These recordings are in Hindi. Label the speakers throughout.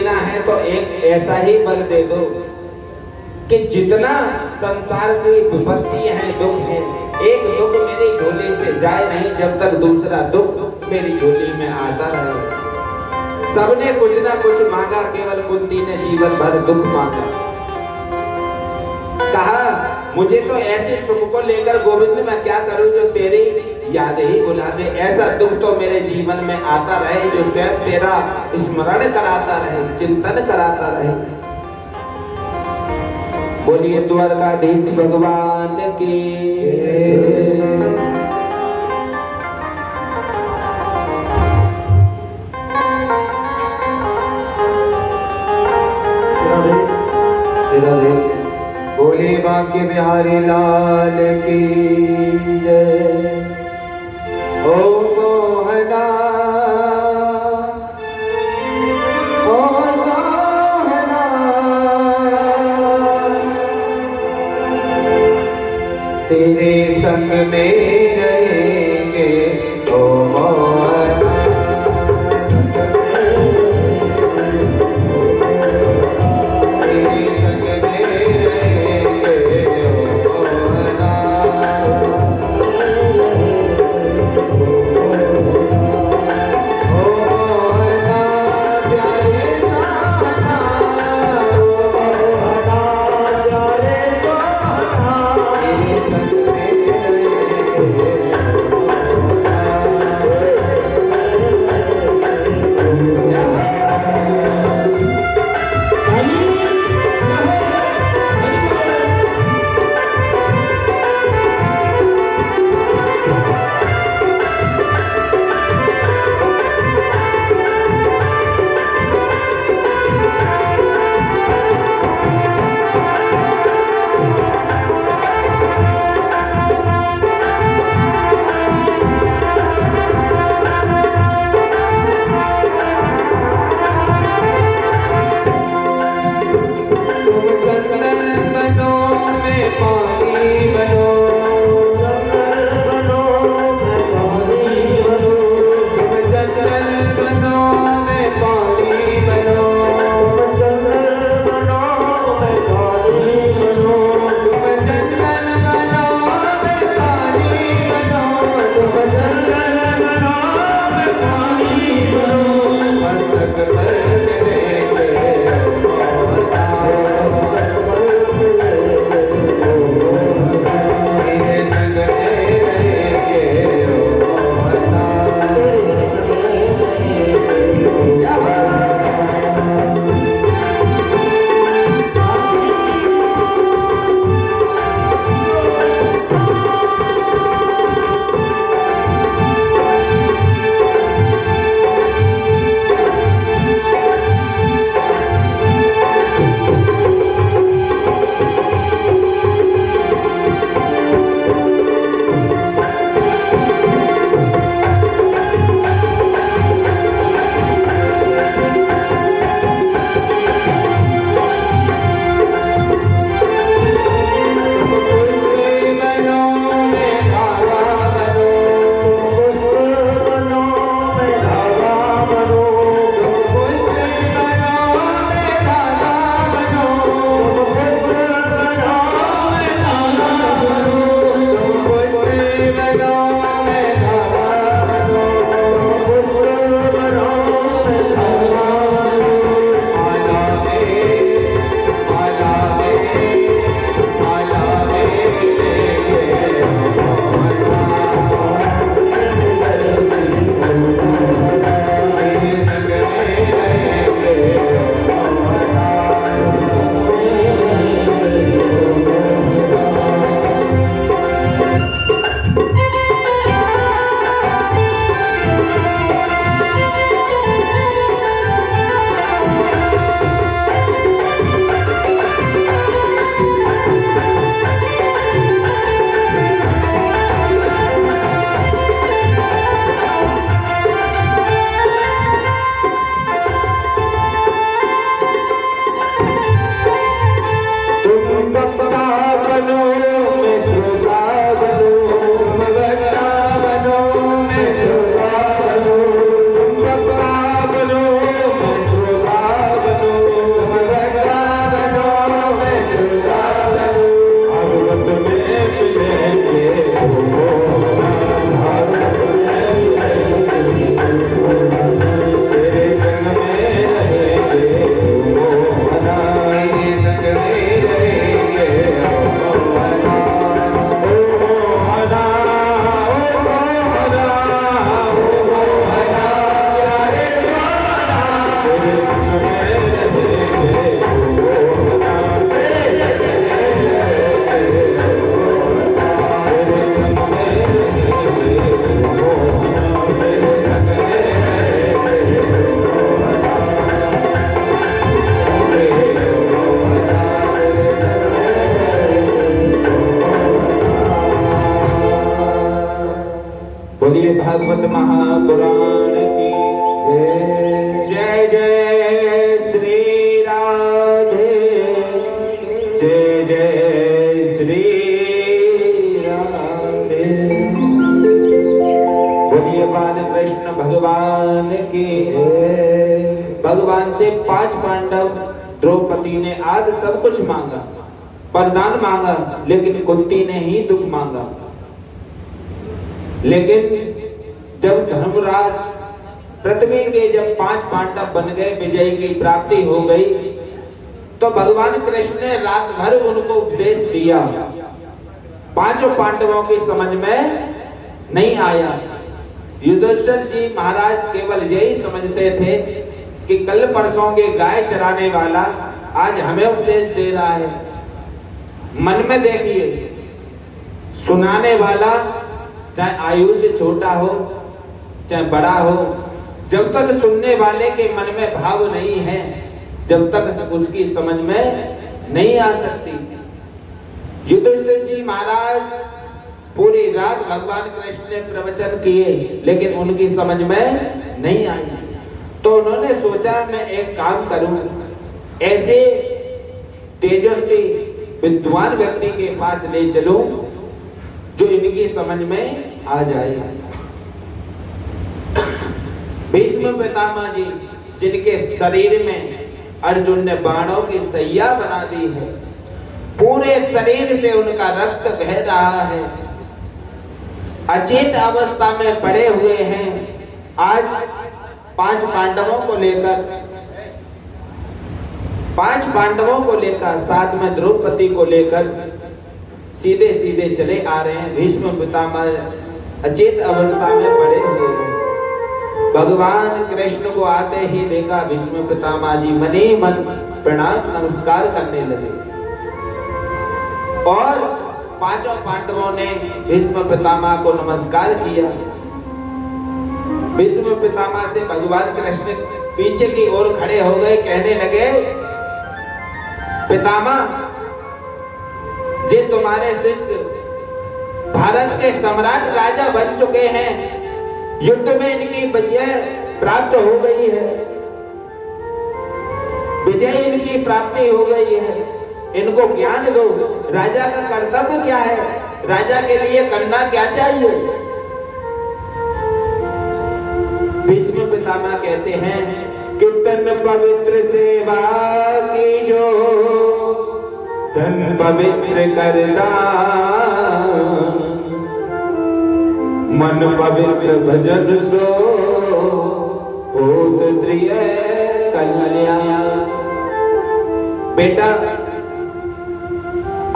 Speaker 1: देना है तो एक ऐसा ही बल दे दो कि जितना संसार की विपत्ति है, दुख है, एक दुख मेरी झोली से जाए नहीं जब तक दूसरा दुख मेरी झोली में आता रहे। सबने कुछ ना कुछ मांगा, केवल कुंती ने जीवन भर दुख मांगा। कहा मुझे तो ऐसे सुख को लेकर गोविंद मैं क्या करूं जो तेरी याद ही भुला दे। ऐसा दुख तो मेरे जीवन में आता रहे जो स्वयं तेरा स्मरण कराता रहे, चिंतन कराता रहे। बोलिए द्वारकाधीश भगवान की। बोले बांके बिहारी लाल की जय। ओ मोहना ओ सोहना तेरे संग में रहेंगे ओ मोहना। पुराण की जय जय श्री राधे जय जय श्री राधे। बोलिए बाल कृष्ण भगवान की। भगवान से 5 पांडव द्रौपदी ने आज सब कुछ मांगा, वरदान मांगा, लेकिन कुंती ने ही दुख मांगा। लेकिन जब धर्मराज पृथ्वी के जब 5 पांडव बन गए, विजय की प्राप्ति हो गई, तो भगवान कृष्ण ने रात भर उनको उपदेश दिया। 5 पांडवों की समझ में नहीं आया। युधिष्ठिर जी महाराज केवल यही समझते थे कि कल परसों के गाय चराने वाला आज हमें उपदेश दे रहा है। मन में देखिए, सुनाने वाला चाहे आयु से छोटा हो चाहे बड़ा हो, जब तक सुनने वाले के मन में भाव नहीं है, जब तक उसकी समझ में नहीं आ सकती। युधिष्ठिर जी महाराज पूरी रात भगवान कृष्ण ने प्रवचन किए, लेकिन उनकी समझ में नहीं आई। तो उन्होंने सोचा मैं एक काम करूं, ऐसे तेजस्वी विद्वान व्यक्ति के पास ले चलूं जो इनकी समझ में आ जाए। भीष्म पितामह जी, जिनके शरीर में अर्जुन ने बाणों की सैया बना दी है, पूरे शरीर से उनका रक्त बह रहा है, अचेत अवस्था में पड़े हुए हैं। आज 5 पांडवों को लेकर साथ में द्रौपदी को लेकर सीधे सीधे चले आ रहे हैं। भीष्म पितामह अचेत अवस्था में पड़े हुए हैं। भगवान कृष्ण को आते ही देखा, भीष्म पितामह जी मने मन प्रणाम नमस्कार करने लगे और 5 पांडवों ने भीष्म पितामह को नमस्कार किया। भीष्म पितामह से भगवान कृष्ण पीछे की ओर खड़े हो गए, कहने लगे, पितामह ये तुम्हारे शिष्य भारत के सम्राट राजा बन चुके हैं, युद्ध में इनकी विजय प्राप्त हो गई है, विजय इनकी प्राप्ति हो गई है, इनको ज्ञान दो। राजा का कर्तव्य क्या है, राजा के लिए करना क्या चाहिए? भीष्म पितामह कहते हैं कि तन पवित्र सेवा की जो तन पवित्र करना, मन पवित्र भजन सो होत प्रिय कल्याण। बेटा,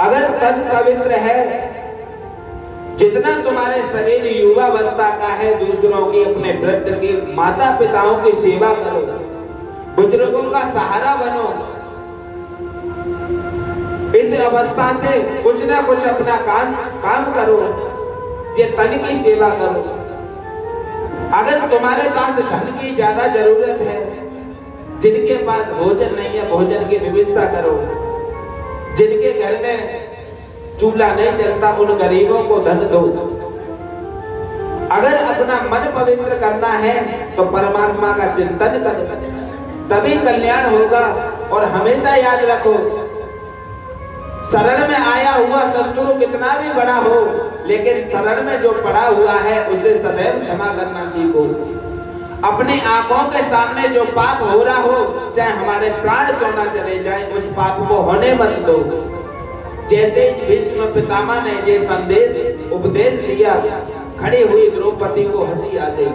Speaker 1: अगर तन पवित्र है, जितना तुम्हारे शरीर युवावस्था का है, दूसरों की, अपने वृद्ध की, माता पिताओं की सेवा करो, बुजुर्गों का सहारा बनो। इस अवस्था से कुछ ना कुछ अपना काम करो, ये तन की सेवा करो। अगर तुम्हारे पास धन की ज्यादा जरूरत है, जिनके पास भोजन नहीं है, भोजन की व्यवस्था करो। जिनके घर में चूल्हा नहीं चलता, उन गरीबों को धन दो। अगर अपना मन पवित्र करना है तो परमात्मा का चिंतन करो, तभी कल्याण होगा। और हमेशा याद रखो, शरण में आया हुआ शत्रु कितना भी बड़ा हो, लेकिन शरण में जो पड़ा हुआ है उसे सदैव क्षमा करना सीखो। अपनी आंखों के सामने जो पाप हो रहा हो, चाहे हमारे प्राण क्यों ना चले जाए, उस पाप को होने मत दो। जैसे भीष्म पितामह ने ये संदेश उपदेश दिया, खड़ी हुई द्रौपदी को हंसी आ गई।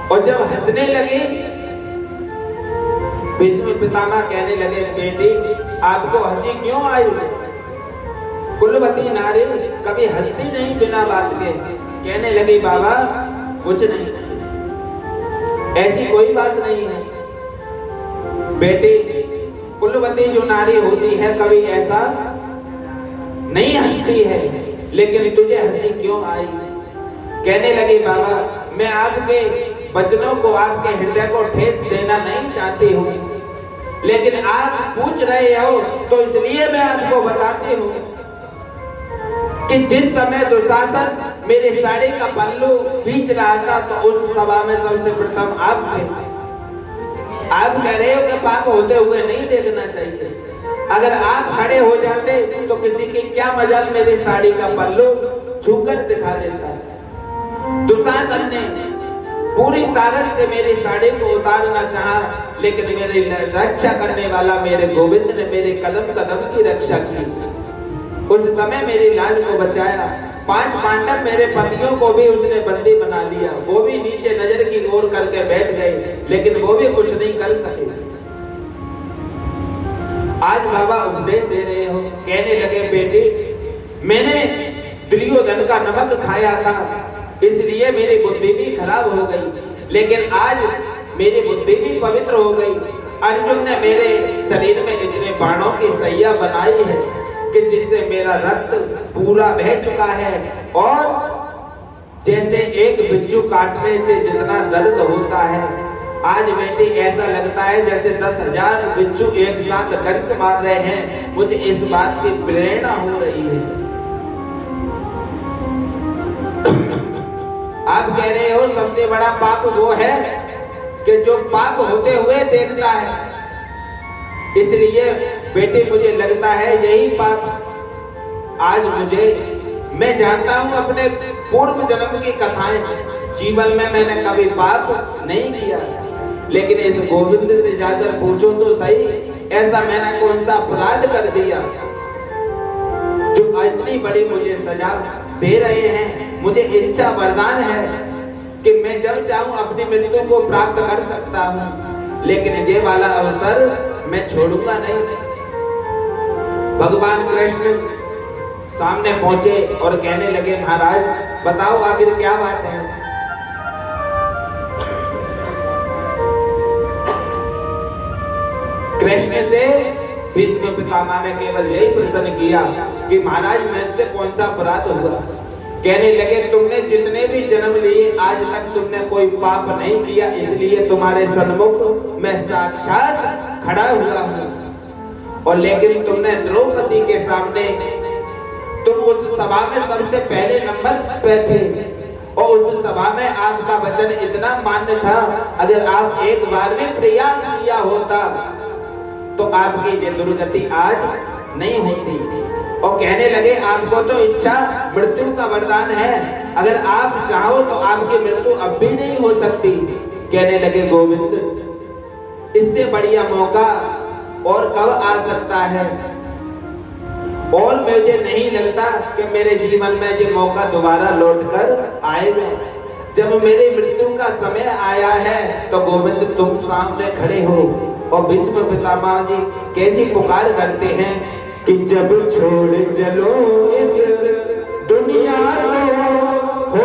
Speaker 1: और जब हंसने लगी, भीष्म पितामह कहने लगे, बेटी आपको हंसी क्यों आई? कुलवती नारी कभी हंसती नहीं बिना बात के। कहने लगी, बाबा कुछ नहीं, ऐसी कोई बात नहीं है। बेटी, कुलवती जो नारी होती है कभी ऐसा नहीं हंसती है, लेकिन तुझे हंसी क्यों आई? कहने लगी, बाबा मैं आपके वचनों को, आपके हृदय को ठेस देना नहीं चाहती हूँ, लेकिन आप पूछ रहे हो तो इसलिए मैं आपको बताती हूँ कि जिस समय दुशासन मेरे साड़ी का पल्लू खींच रहा था तो उस सभा में सबसे प्रथम आप थे। आप कह रहे हो कि पाप होते हुए नहीं देखना चाहिए। अगर आप खड़े हो जाते तो किसी की क्या मजाल मेरी साड़ी का पल्लू छूकर दिखा देता। दुशासन ने पूरी ताकत से मेरी साड़ी को उतारना चाहा, लेकिन मेरी रक्षा करने वाला मेरे गोविंद ने मेरे कदम कदम की रक्षा की। उस समय मेरी लाज को बचाया। 5 पांडव मेरे पतियों को भी उसने बंदी बना लिया। वो भी नीचे नजर की ओर करके बैठ गए, लेकिन वो भी कुछ नहीं कर सके। आज बाबा उपदेश दे रहे हो, कहने लगे बेटी मैंने दुर्योधन का नमक खाया था, इसलिए मेरी बुद्धि भी खराब हो गई, लेकिन आज मेरी बुद्धि भी पवित्र हो गई। अर्जुन ने मेरे शरीर में इतने बाणों की सैया बनाई है कि जिससे मेरा रक्त पूरा बह चुका है, और जैसे एक बिच्छू काटने से जितना दर्द होता है, आज बेटी ऐसा लगता है जैसे 10,000 बिच्छू एक साथ डंक मार रहे हैं। मुझे इस बात की प्रेरणा हो रही है। आप कह रहे हो सबसे बड़ा पाप वो है कि जो पाप होते हुए देखता है, इसलिए बेटे मुझे लगता है यही पाप आज मुझे, मैं जानता हूं अपने पूर्व जन्म की कथाएं, जीवन में मैंने कभी पाप नहीं किया, लेकिन इस गोविंद से जाकर पूछो तो सही, ऐसा मैंने कौन सा अपराध कर दिया जो इतनी बड़ी मुझे सजा दे रहे हैं। मुझे इच्छा वरदान है कि मैं जब चाहूं अपनी मृत्यु को प्राप्त कर सकता हूं, लेकिन ये वाला अवसर मैं छोड़ूंगा नहीं। भगवान कृष्ण सामने पहुंचे और कहने लगे महाराज बताओ आखिर क्या बात है। कृष्ण से भीष्म पितामह ने केवल यही प्रश्न किया कि महाराज मुझसे कौन सा अपराध हुआ। कहने लगे तुमने जितने भी जन्म लिए आज तक तुमने कोई पाप नहीं किया, इसलिए तुम्हारे सन्मुख मैं साक्षात खड़ा हुआ हूँ। और लेकिन तुमने द्रौपदी के सामने, तुम उस सभा में सबसे पहले नंबर पे थे, और उस सभा में आपका वचन इतना मान्य था, अगर आप एक बार भी प्रयास किया होता तो आपकी ये दुर्गति आज नहीं होती। और कहने लगे आपको तो इच्छा मृत्यु का वरदान है, अगर आप चाहो तो आपकी मृत्यु अब भी नहीं हो सकती। कहने लगे गोविंद इससे बढ़िया मौका और कब आ सकता है, और मुझे नहीं लगता कि मेरे जीवन में ये मौका दोबारा लौटकर आएगा। जब मेरी मृत्यु का समय आया है तो गोविंद तुम सामने खड़े हो, और भीष्म पितामह जी कैसी पुकार करते हैं कि जब छोड़ चलो इस दुनिया को हो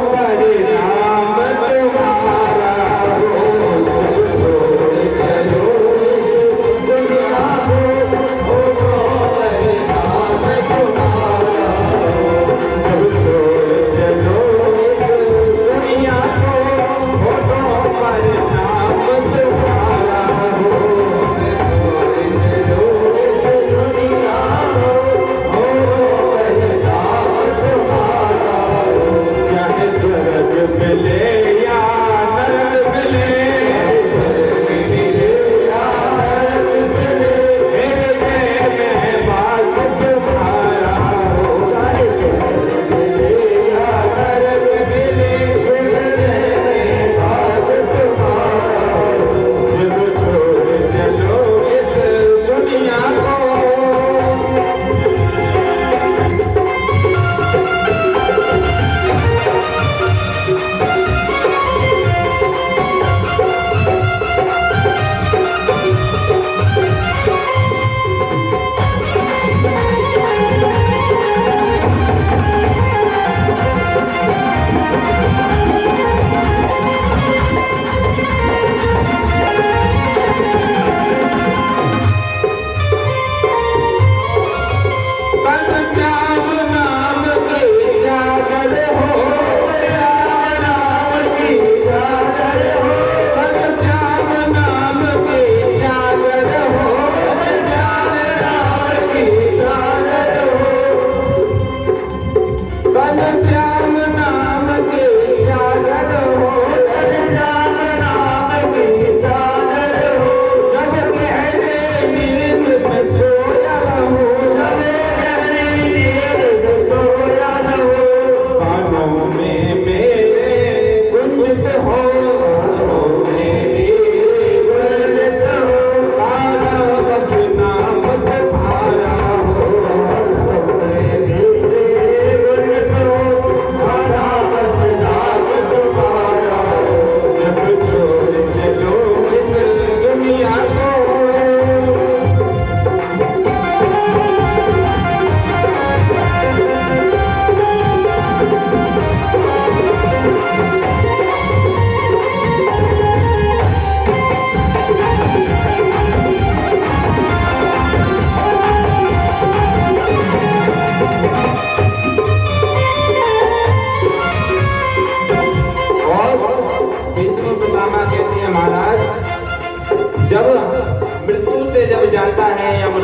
Speaker 1: परिणाम तुम्हारा हो। जब छोड़ चलो इस दुनिया को हो परिणाम तुम्हारा हो। जब छोड़ चलो इस दुनिया को हो परिणाम तुम्हारा हो। Oh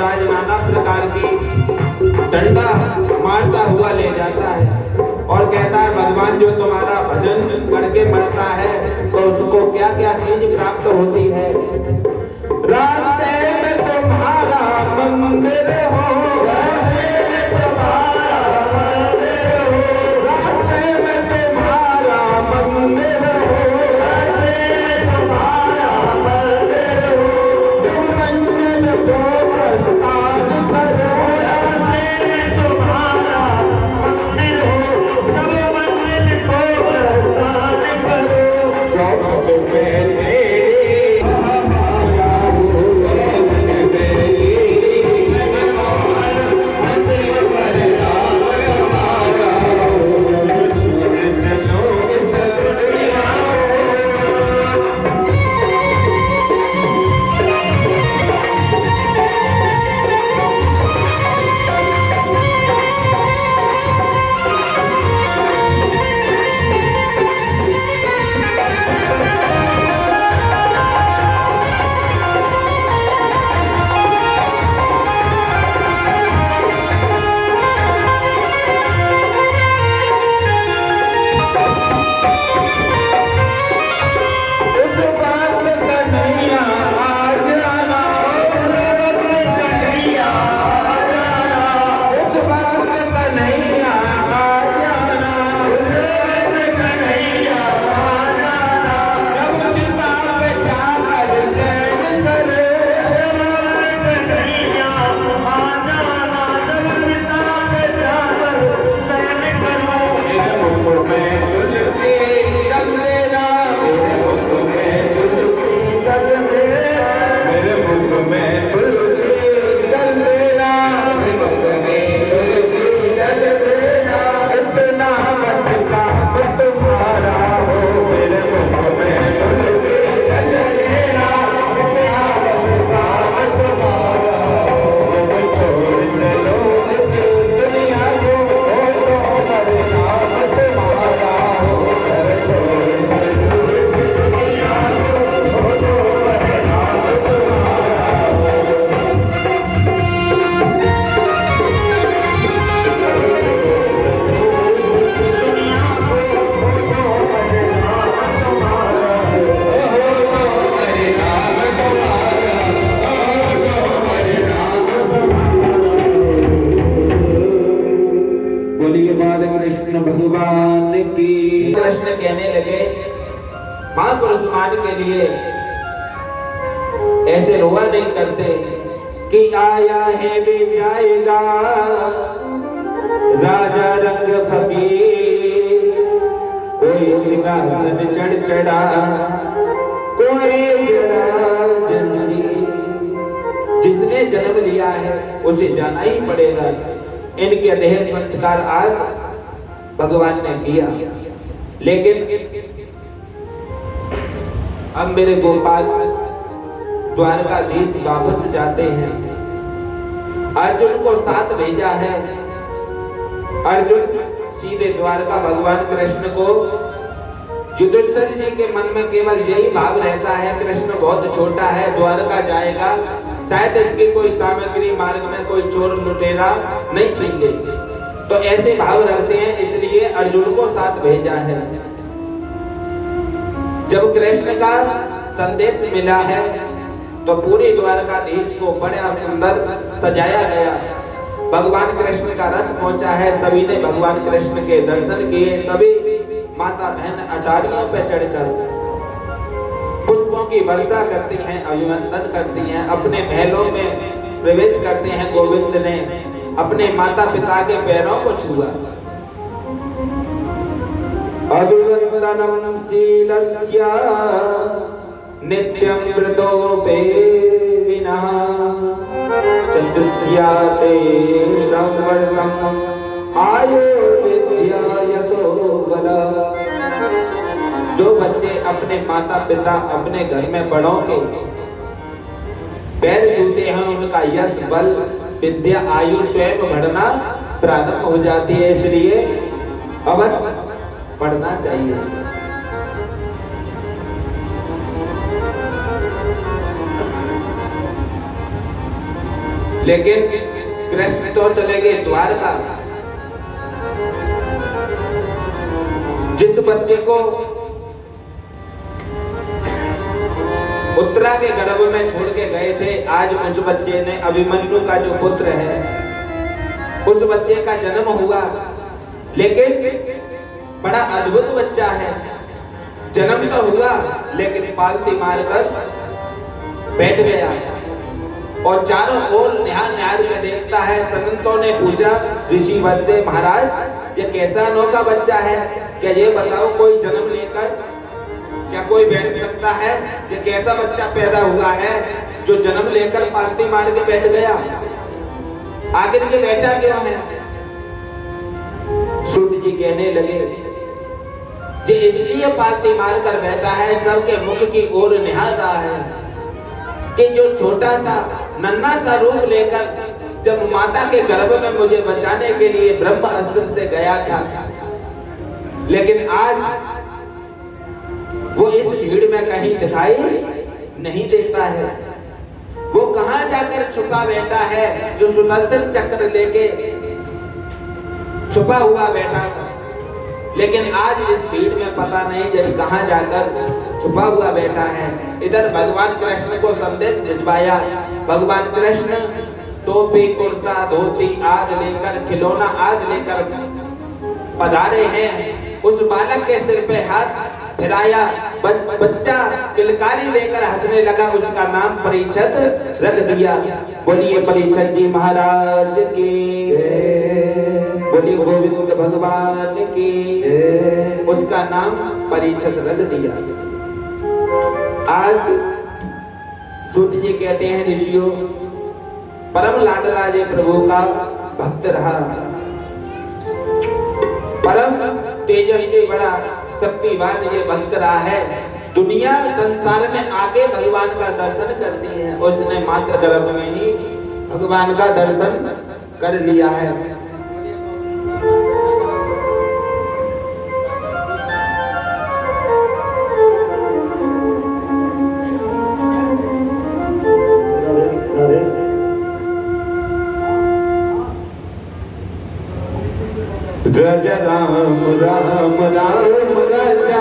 Speaker 1: यमराज नाना प्रकार की डंडा मारता हुआ ले जाता है और कहता है भगवान जो तुम्हारा भजन करके मरता है तो उसको क्या क्या चीज प्राप्त होती है। रास्ते में तुम्हारा मंदिर हो, रास्ते में तुम्हारा मंदिर हो, रास्ते में तुम्हारा मंदिर हो, रास्ते में तुम्हारा मंदिर हो, जो मंजिल को प्रस्थान करो, रास्ते में तुम्हारा मंदिर हो, जब मंजिल को प्रस्थान करो, जो में भगवान की। कृष्ण कहने लगे महापुरुष मान के लिए ऐसे रोआ नहीं करते कि आया है वे जाएगा राजा रंग फकीर, कोई सिंहासन चढ़ चढ़ा कोई जड़ा जंजीर। जिसने जन्म लिया है उसे जाना ही पड़ेगा। इनके देह संस्कार आज भगवान ने किया, लेकिन अब मेरे गोपाल द्वारकाधीश वापस जाते हैं। अर्जुन को साथ भेजा है। अर्जुन सीधे द्वारका भगवान कृष्ण को, युधिष्ठिर जी के मन में केवल यही भाव रहता है कृष्ण बहुत छोटा है, द्वारका जाएगा शायद इसकी कोई सामग्री मार्ग में कोई चोर लुटेरा नहीं छीन ले, तो ऐसे भाव रखते हैं, इसलिए अर्जुन को साथ भेजा है। जब कृष्ण का संदेश मिला है तो पूरे द्वारकाधीश को बड़ा सुंदर सजाया गया। भगवान कृष्ण का रथ पहुंचा है, सभी ने भगवान कृष्ण के दर्शन किए। सभी माता बहन अटारियों पे चढ़कर पुष्पों की वर्षा करती हैं, अभिनंदन करती हैं, अपने महलों में प्रवेश करते हैं। गोविंद ने अपने माता पिता के पैरों को छुआ। अभिवंदनम शीलस्य नित्यं व्रतोपे विना चतुर्थ्या ते संवर्तम आयो विद्या यशो बल। जो बच्चे अपने माता पिता अपने घर में बड़ों के पैर छूते हैं उनका यश बल विद्या आयु स्वयं बढ़ना प्रारंभ हो जाती है, इसलिए अवश्य पढ़ना चाहिए। लेकिन कृष्ण तो चले गए द्वारका। जिस बच्चे को उत्तरा के गर्भ में छोड़ के गए थे, आज उस बच्चे ने, अभिमन्यु का जो पुत्र है, उस बच्चे का जन्म हुआ। लेकिन बड़ा अद्भुत बच्चा है। जन्म तो हुआ लेकिन पालती मारकर बैठ गया और चारों ओर निहार निहार के देखता है। संतों ने पूछा ऋषि वर से, महाराज ये कैसा अनोखा बच्चा है, क्या ये बताओ कोई जन्म लेकर क्या कोई बैठ सकता है? ये कैसा बच्चा पैदा हुआ है जो जन्म लेकर पालती मार के बैठ गया? आखिर के बैठा क्यों है? सूत जी कहने लगे जे इसलिए पालती मार कर बैठा है, सबके मुख की ओर निहार रहा है कि जो छोटा सा नन्हा सा रूप लेकर जब माता के गर्भ में मुझे बचाने के लिए ब्रह्म अस्त्र से गया था, लेकिन आज वो इस भीड़ में कहीं दिखाई नहीं देता है। वो कहां जाकर छुपा बैठा है जो सुदर्शन चक्र लेके छुपा हुआ बैठा था, लेकिन आज इस भीड़ में पता नहीं जब कहां जाकर छुपा हुआ बैठा है। इधर भगवान कृष्ण को संदेश भिजवाया। भगवान कृष्ण टोपी कुर्ता धोती आदि लेकर, खिलौना आदि लेकर पधारे हैं। उस बालक के सिर पे हाथ फिराया, बच्चा किलकारी लेकर हंसने लगा। उसका नाम परीक्षित रख दिया। बोलिए परीक्षित जी महाराज की, बोलिए गोविंद भगवान की। उसका नाम परीक्षित रख दिया। आज सूत जी कहते हैं ऋषियों, परम लाडला जी प्रभु का भक्त रहा, परम तेजस्वी बड़ा शक्तिवान ये भक्त रहा है। दुनिया संसार में आके भगवान का दर्शन करती है, उसने मात्र गर्भ में ही भगवान का दर्शन कर लिया है। रज राम राम राम राजा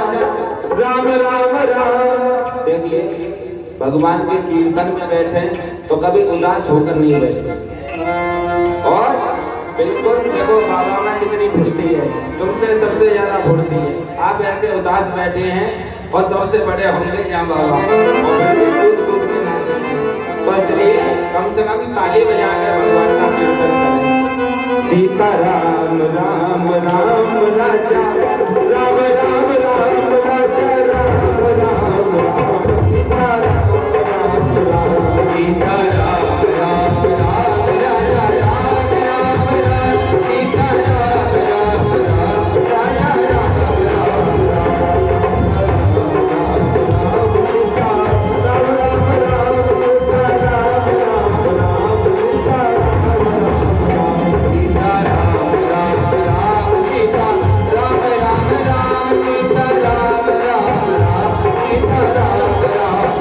Speaker 1: राम राम राम। देखिए भगवान के कीर्तन में बैठे तो कभी उदास होकर नहीं बैठे। और बिल्कुल देखो बाबा में कितनी फुर्ती है, तुमसे सबसे ज्यादा फुर्ती है। आप ऐसे उदास बैठे हैं और सबसे बड़े होंगे यहाँ बाबा, और कूद कूद के नाचेंगे। तो इसलिए कम से कम ताली बजा कर भगवान का कीर्तन करें। सीता राम राम राम राजा राम राम राम राजा राम राम राम सीता राम राम राम सीता राम राम राम राजा राम राम राम सीता राम राम राम राजा राम राम राम सीता राम राम राम सीता राम राम राम सीता राम राम सीता राम राम राम सीता राम राम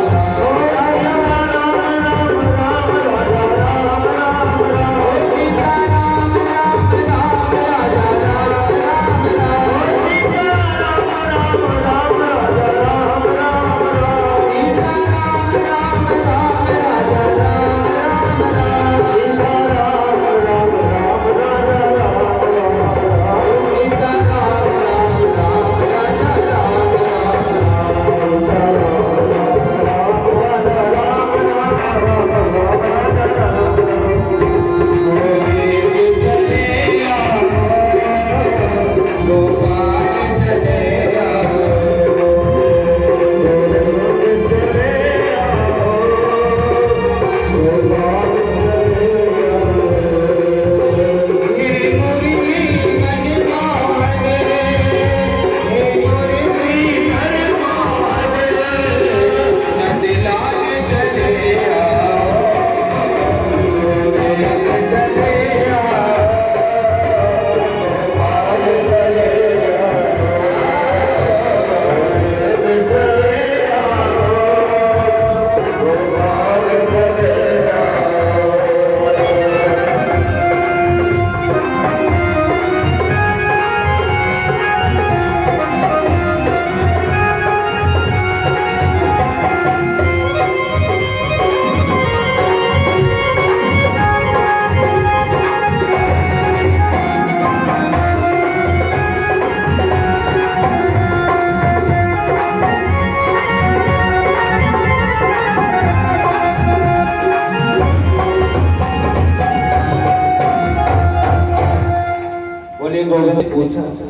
Speaker 1: पूछा,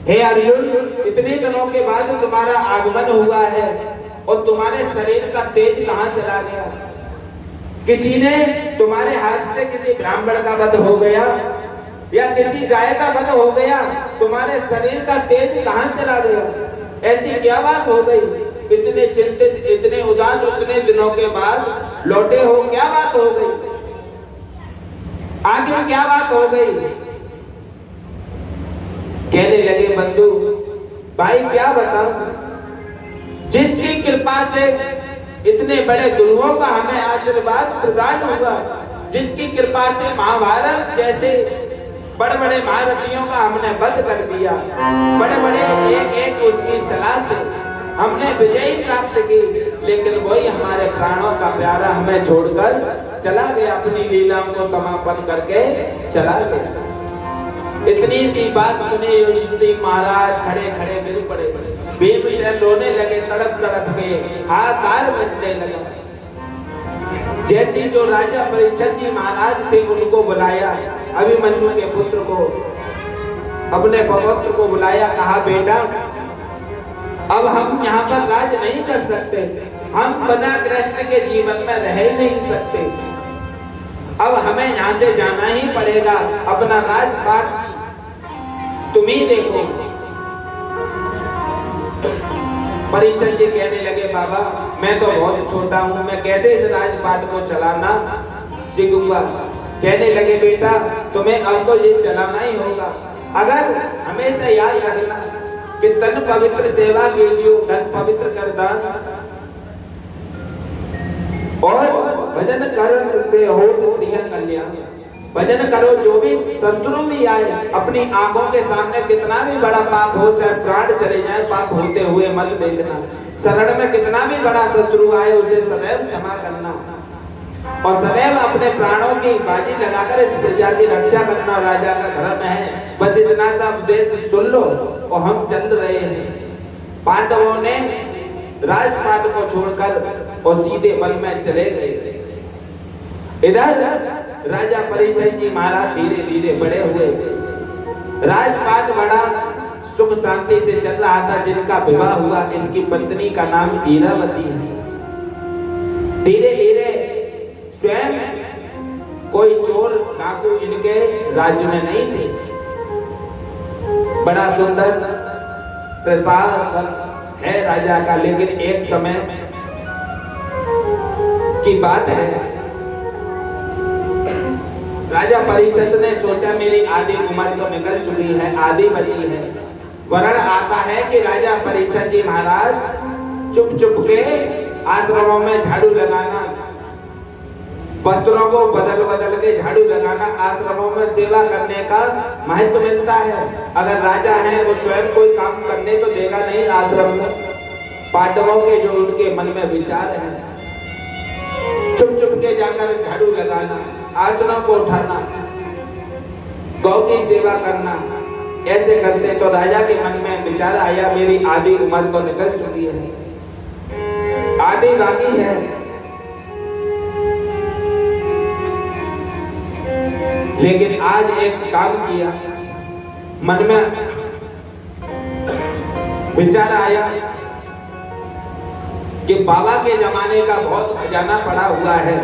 Speaker 1: हे अर्जुन, इतने दिनों के बाद तुम्हारा आगमन हुआ है और तुम्हारे शरीर का तेज कहां चला गया? किसी ने तुम्हारे हाथ से किसी ब्राह्मण का वध हो गया या किसी गाय का वध हो गया? तुम्हारे शरीर का तेज कहां चला गया? ऐसी क्या बात हो गई? इतने चिंतित, इतने उदास, उतने दिनों के बाद लौटे हो, क्या बात हो गई? आखिर क्या बात हो गई? कहने लगे, बंधु भाई क्या बताऊं, जिसकी कृपा से इतने बड़े गुरुओं का हमें आशीर्वाद प्रदान हुआ, जिसकी कृपा से महाभारत जैसे बड़े बड़े महारथियों का हमने वध कर दिया, बड़े बड़े एक एक उसकी सलाह से हमने विजय प्राप्त की, लेकिन वही हमारे प्राणों का प्यारा हमें छोड़कर चला गया, अपनी लीलाओं को समापन करके चला गया। इतनी सी बात सुने युधिष्ठिर महाराज खड़े खड़े गिर पड़े, भीमसेन रोने लगे, तड़प तड़प के हाहाकार मचने लगा। जैसी जो राजा परीक्षित जी महाराज थे उनको बुलाया, अभिमन्यु के पुत्र को, अपने पौत्र को बुलाया, कहा बेटा अब हम यहाँ पर राज नहीं कर सकते, हम बिना कृष्ण के जीवन में रह ही नहीं सकते, अब हमें यहाँ से जाना ही पड़ेगा, अपना राजपाट तुम ही देखो। परीक्षित जी कहने लगे, बाबा मैं तो बहुत छोटा हूँ, मैं कैसे इस राजपाट को चलाना सीखूंगा? कहने लगे, बेटा तुम्हें अब तो ये चलाना ही होगा, अगर हमेशा याद रखना कि तन पवित्र सेवा कीजिए, धन पवित्र कर दान, और भजन कर से हो प्रिय कल्याण। भजन करो, जो भी शत्रु भी आए, अपनी आंखों के सामने कितना भी बड़ा पाप हो, चाहे प्राण चले जाए, पाप होते हुए मत देखना। शरण में कितना भी बड़ा शत्रु आए, उसे सदैव क्षमा करना और सदैव अपने प्राणों की बाजी लगाकर इस प्रजा की रक्षा करना राजा का धर्म है। बस इतना सा उपदेश सुन लो और हम चल रहे हैं। पांडवों ने राजपाट को छोड़कर और सीधे वन में चले गए। इधर राजा परीक्षित जी महाराज धीरे धीरे बड़े हुए, राजपाट बड़ा सुख शांति से चल रहा था। जिनका विवाह हुआ, इसकी पत्नी का नाम ईरावती है। धीरे धीरे स्वयं कोई चोर डाकू इनके राज्य में नहीं थे। बड़ा सुंदर प्रशासन है राजा का, लेकिन एक समय की बात है, राजा परीक्षित ने सोचा मेरी आधी उम्र तो निकल चुकी है, आधी बची है। वर्ण आता है कि राजा परीक्षित जी महाराज चुप चुप के आश्रमों में झाड़ू लगाना, वस्त्रों को बदल बदल के झाड़ू लगाना, आश्रमों में सेवा करने का महत्व मिलता है। अगर राजा है वो स्वयं कोई काम करने तो देगा नहीं आश्रम में। पांडवों के जो उनके मन में विचार है, चुप चुप के जाकर झाड़ू लगाना, आसनों को उठाना, गौ की सेवा करना, ऐसे करते तो राजा के मन में विचार आया मेरी आधी उम्र तो निकल चुकी है, आधी बाकी है, लेकिन आज एक काम किया, मन में विचार आया कि बाबा के जमाने का बहुत खजाना पड़ा हुआ है,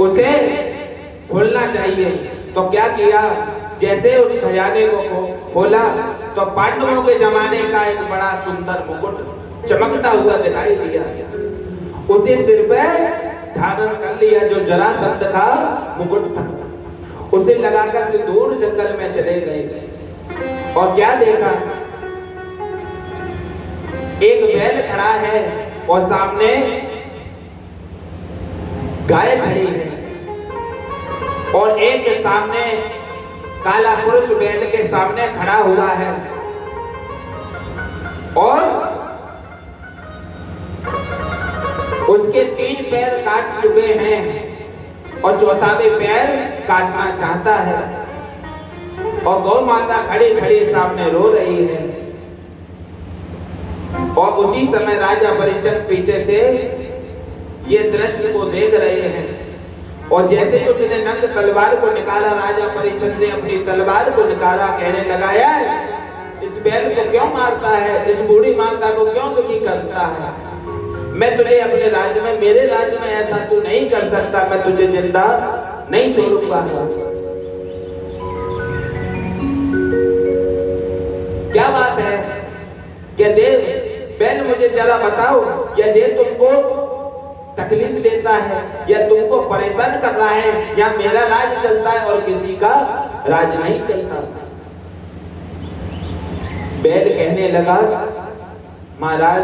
Speaker 1: उसे खोलना चाहिए। तो क्या किया, जैसे उस खजाने को खोला तो पांडवों के जमाने का एक बड़ा सुंदर मुकुट चमकता हुआ दिखाई दिया। उसे सिर पे धारण कर लिया, जो जरासंध का मुकुट था, उसे लगाकर से दूर जंगल में चले गए। और क्या देखा, एक बैल खड़ा है और सामने गाय खड़ी है, और एक सामने काला पुरुष बैल के सामने खड़ा हुआ है, और उसके 3 पैर काट चुके हैं और चौथा भी पैर काटना चाहता है, और गौ माता खड़ी खड़ी सामने रो रही है। और उसी समय राजा परीक्षित पीछे से ये दृश्य को देख रहे हैं और जैसे ही उसने नंग तलवार को निकाला, राजा परीक्षित ने अपनी तलवार को निकाला, कहने लगा यार इस बैल को क्यों मारता है, इस बूढ़ी माता को क्यों दुखी करता है, मैं तुझे अपने राज्य में, मेरे राज्य में ऐसा तू नहीं कर सकता, मैं तुझे जिंदा नहीं छोड़ूंगा। क्या बात है, क्या दे बैल मुझे जरा बताओ, या जे तुमको तकलीफ देता है या तुमको परेशान कर रहा है, या मेरा राज चलता है और किसी का राज नहीं चलता। बैल कहने लगा महाराज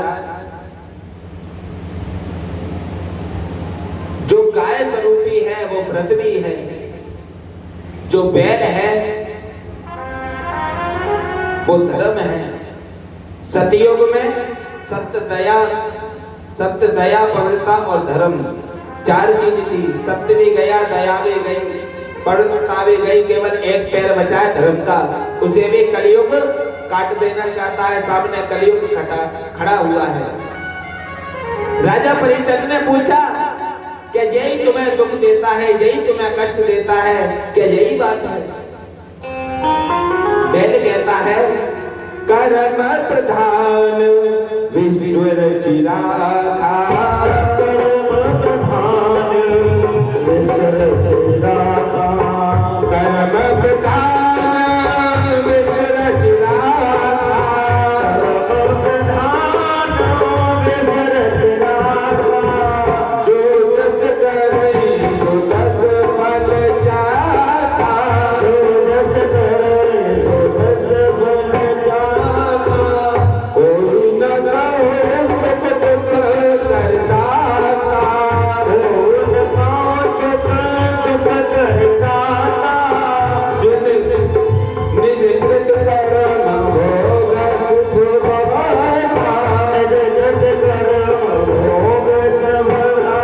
Speaker 1: जो गाय स्वरूपी है वो पृथ्वी है, जो बैल है वो धर्म है। सतयुग में सत्य दया पवित्रता और धर्म चार चीज थी। सत्य भी गया, दया भी गई, पवित्रता भी गई, केवल एक पैर बचा है धर्म का, उसे भी कलयुग काट देना चाहता है। सामने कलयुग खड़ा हुआ है। राजा परीक्षित ने पूछा क्या यही तुम्हें दुख देता है, यही तुम्हें कष्ट देता है, क्या यही बात है? बैल कहता है कर्म प्रधान विश्व रचिराखा, कर्म प्रधान विश्व रचिराखा, कर्म प्रधान विश्व रचिराखा, कर्म प्रधान विश्व रचिराखा, जो दस करे तो दस फल चाहता, जो दस करे तो दस फल चाहता, कोई न कहो सुख दुख करदाता, कोई न कहो सुख दुख करदाता, जिन निज कृत कर्म भोग सुख भोगा, निज कृत कर्म भोग सब भोगा।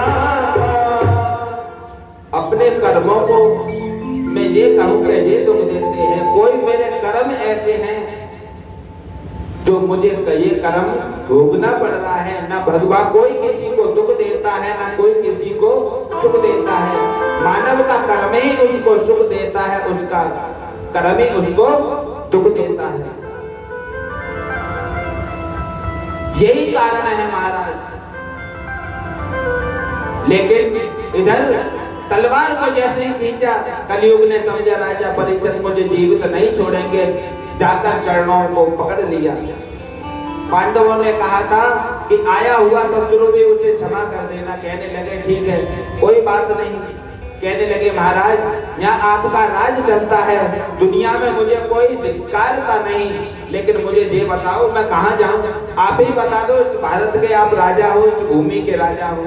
Speaker 1: अपने कर्मों को मैं ये कहूँ कि ये दुख देते हैं, कोई मेरे कर्म ऐसे हैं जो मुझे ये कर्म भोगना पड़ रहा है। ना भगवान कोई किसी को दुख देता है, ना कोई किसी को सुख देता है। मानव का कर्म ही उसको सुख देता है, उसका कर्म ही उसको दुख देता है। यही कारण है महाराज। लेकिन इधर तलवार को जैसे ही खींचा, कलयुग ने समझा राजा परीक्षित मुझे जीवित नहीं छोड़ेंगे, जाकर चरणों को पकड़ लिया। पांडवों ने कहा था कि आया हुआ शत्रु भी उसे क्षमा कर देना। कहने लगे ठीक है कोई बात नहीं। कहने लगे महाराज यहाँ आपका राज चलता है, दुनिया में मुझे कोई धिक्कारता नहीं, लेकिन मुझे ये बताओ मैं कहाँ जाऊं? आप ही बता दो। इस भारत के आप राजा हो, इस भूमि के राजा हो,